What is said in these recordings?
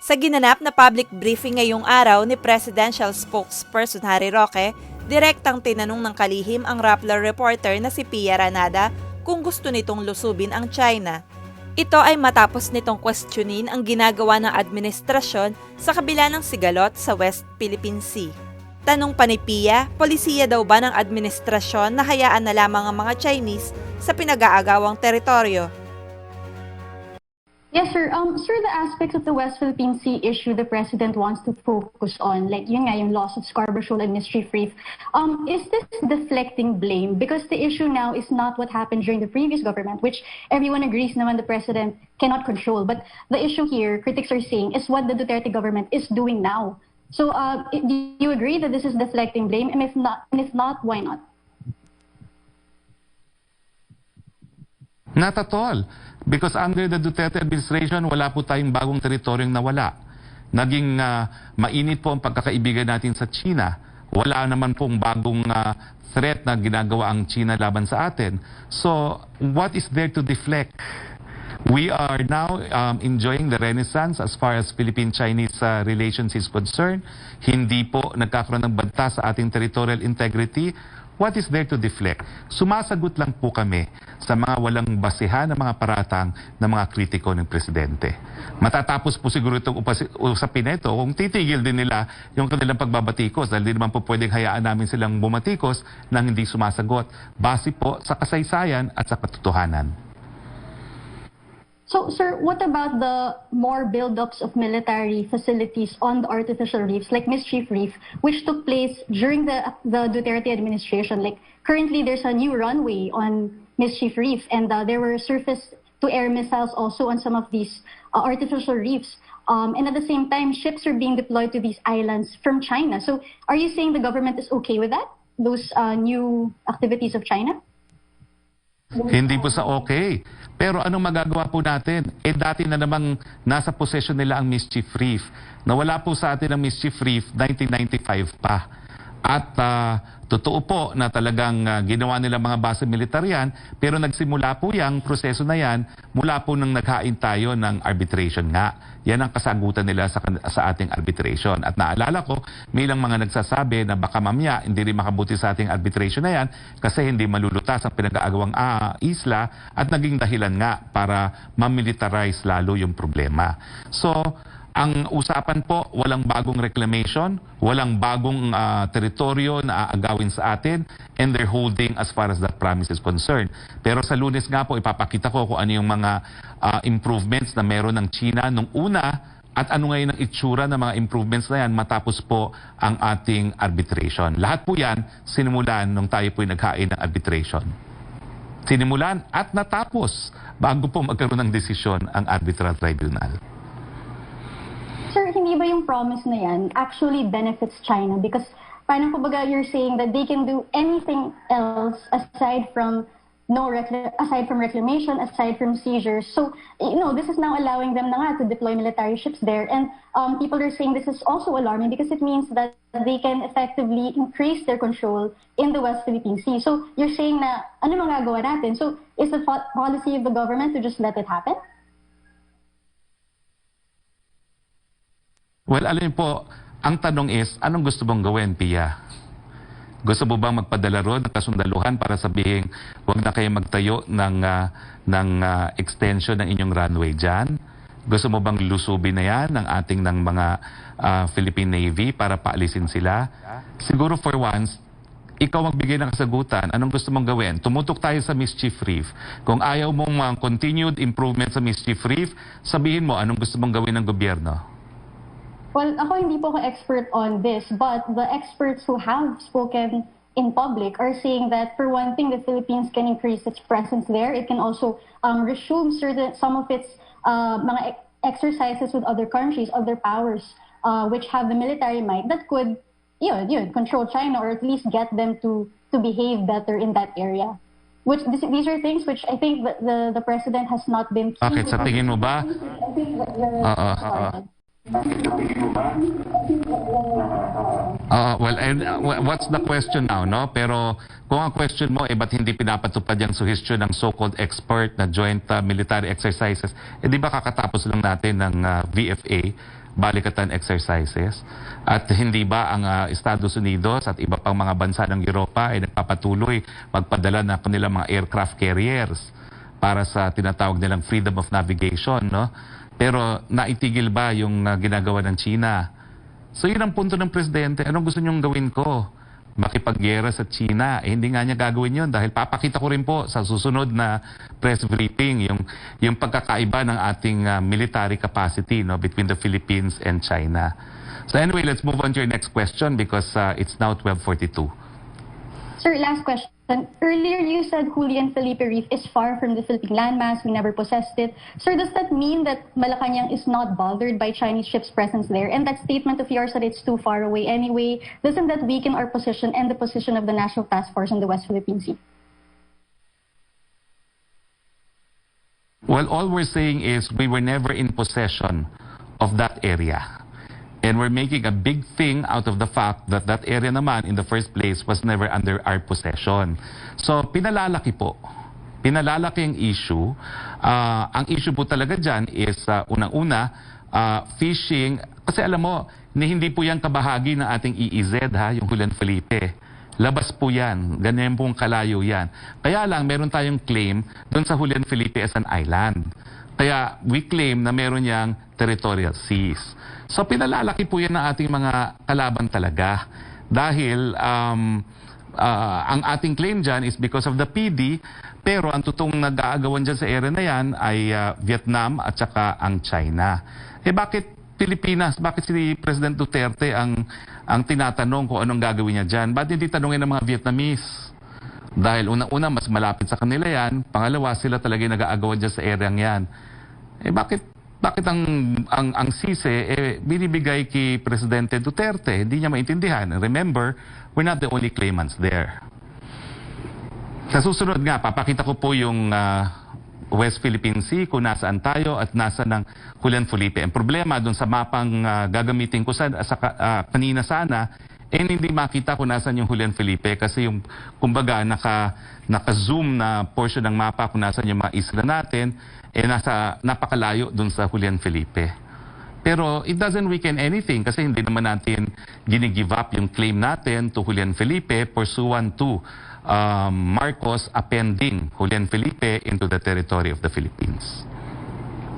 Sa ginanap na public briefing ngayong araw ni Presidential Spokesperson Harry Roque, direktang tinanong ng kalihim ang Rappler reporter na si Pia Ranada kung gusto nitong lusubin ang China. Ito ay matapos nitong questionin ang ginagawa ng administrasyon sa kabila ng sigalot sa West Philippine Sea. Tanong pa ni Pia, polisiya daw ba ng administrasyon na hayaan na lamang ang mga Chinese sa pinag-aagawang teritoryo? Yes, sir. Sir, the aspects of the West Philippine Sea issue the President wants to focus on, like yun nga, yung loss of Scarborough Shoal and Mischief Reef, is this deflecting blame? Because the issue now is not what happened during the previous government, which everyone agrees naman the President cannot control. But the issue here, critics are saying, is what the Duterte government is doing now. So, do you agree that this is deflecting blame? And if not, why not? Not at all. Because under the Duterte administration, wala po tayong bagong teritoryong nawala. Naging mainit po ang pagkakaibigan natin sa China. Wala naman pong bagong threat na ginagawa ang China laban sa atin. So, what is there to deflect? We are now enjoying the renaissance as far as Philippine-Chinese relations is concerned. Hindi po nagkakaroon ng banta sa ating territorial integrity. What is there to deflect? Sumasagot lang po kami sa mga walang basehan ng mga paratang ng mga kritiko ng Presidente. Matatapos po siguro itong usapin na ito kung titigil din nila yung kanilang pagbabatikos dahil di naman po pwedeng hayaan namin silang bumatikos nang hindi sumasagot base po sa kasaysayan at sa katotohanan. So, sir, what about the more build-ups of military facilities on the artificial reefs, like Mischief Reef, which took place during the Duterte administration? Like, currently, there's a new runway on Mischief Reef, and there were surface-to-air missiles also on some of these artificial reefs. And at the same time, ships are being deployed to these islands from China. So, are you saying the government is okay with that, those new activities of China? Hindi po sa okay. Pero anong magagawa po natin? Eh dati na namang nasa possession nila ang Mischief Reef. Nawala po sa atin ang Mischief Reef 1995 pa. At totoo po na talagang ginawa nila mga base militar yan, pero nagsimula po yung proseso na yan mula po nang naghain tayo ng arbitration nga. Yan ang kasagutan nila sa ating arbitration. At naalala ko, may ilang mga nagsasabi na baka mamaya hindi rin makabuti sa ating arbitration na yan kasi hindi malulutas ang pinag-aagawang isla at naging dahilan nga para mamilitarize lalo yung problema. So, ang usapan po, walang bagong reclamation, walang bagong teritoryo na aagawin sa atin, and they're holding as far as that promise is concerned. Pero sa Lunes nga po, ipapakita ko kung ano yung mga improvements na meron ng China nung una at ano ngayon ang itsura ng mga improvements na yan matapos po ang ating arbitration. Lahat po yan sinimulan nung tayo po naghain ng arbitration. Sinimulan at natapos bago po magkaroon ng desisyon ang arbitral tribunal. Sir, hindi ba yung promise na yan actually benefits China? Because parang kumbaga you're saying that they can do anything else aside from reclamation, aside from seizures. So, you know, this is now allowing them na nga to deploy military ships there. And people are saying this is also alarming because it means that they can effectively increase their control in the West Philippine Sea. So, you're saying na ano magagawa natin? So, is the policy of the government to just let it happen? Well, alam po, ang tanong is, anong gusto mong gawin, Pia? Gusto mo bang magpadala ron ng kasundaluhan para sabihin, huwag na kayo magtayo ng extension ng inyong runway dyan? Gusto mo bang lusubin na yan ng ating ng mga Philippine Navy para paalisin sila? Siguro for once, ikaw magbigay ng kasagutan. Anong gusto mong gawin? Tumutok tayo sa Mischief Reef. Kung ayaw mong continued improvement sa Mischief Reef, sabihin mo anong gusto mong gawin ng gobyerno. Well, ako hindi po ako expert on this, but the experts who have spoken in public are saying that for one thing, the Philippines can increase its presence there. It can also resume some of its mga exercises with other countries, other powers, which have the military might that could control China or at least get them to behave better in that area. Which these are things which I think the President has not been keen. Okay, sa tingin mo ba? Well, and what's the question now, no? Pero kung ang question mo, ba't hindi pinapatupad yung suhestyon ng so-called expert na joint military exercises, di ba kakatapos lang natin ng VFA, balikatan exercises? At hindi ba ang Estados Unidos at iba pang mga bansa ng Europa ay nagpapatuloy magpadala ng kanilang mga aircraft carriers para sa tinatawag nilang freedom of navigation, no? Pero naitigil ba yung ginagawa ng China? So yun ang punto ng presidente. Anong gusto niyong gawin ko? Makipaggera sa China? Hindi nga niya gagawin yun dahil papakita ko rin po sa susunod na press briefing yung pagkakaiba ng ating military capacity, no, between the Philippines and China. So anyway, let's move on to your next question because it's now 12:42. Sir, last question. Earlier you said Huli and Felipe Reef is far from the Philippine landmass. We never possessed it. Sir, does that mean that Malacanang is not bothered by Chinese ships' presence there? And that statement of yours that it's too far away anyway, doesn't that weaken our position and the position of the National Task Force in the West Philippine Sea? Well, all we're saying is we were never in possession of that area. And we're making a big thing out of the fact that that area naman in the first place was never under our possession. So, pinalalaki po. Pinalalaki ang issue. Ang issue po talaga dyan is, unang-una, fishing. Kasi alam mo, hindi po yan kabahagi ng ating EEZ, ha, yung Julian Felipe. Labas po yan. Ganyan pong kalayo yan. Kaya lang, meron tayong claim doon sa Julian Felipe as an island. Kaya we claim na meron niyang territorial seas. So pinalalaki po yan ng ating mga kalaban talaga. Dahil ang ating claim dyan is because of the PD, pero ang totoong nag-aagawan dyan sa area na yan ay Vietnam at saka ang China. Eh bakit Pilipinas? Bakit si President Duterte ang tinatanong kung anong gagawin niya dyan? Ba't hindi tanongin ng mga Vietnamese? Dahil unang-una, mas malapit sa kanila yan. Pangalawa, sila talaga yung nag-aagawan dyan sa area yan. Eh bakit ang sise binibigay kay Presidente Duterte? Hindi niya maintindihan. Remember, we're not the only claimants there. Sa susunod nga, papakita ko po yung West Philippine Sea, kung nasaan tayo at nasa ng Julian Felipe. Ang problema dun sa mapang gagamitin ko kanina sana, hindi makita kung nasaan yung Julian Felipe kasi yung, kumbaga, naka-zoom na portion ng mapa kung nasaan yung mga isla natin, napakalayo dun sa Julian Felipe. Pero it doesn't weaken anything kasi hindi naman natin ginigive up yung claim natin to Julian Felipe pursuant to Marcos appending Julian Felipe into the territory of the Philippines.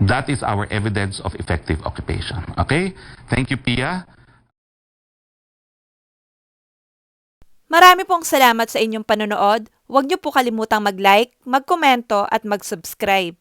That is our evidence of effective occupation. Okay? Thank you, Pia. Marami pong salamat sa inyong panonood. Huwag niyo po kalimutang mag-like, mag-komento at mag-subscribe.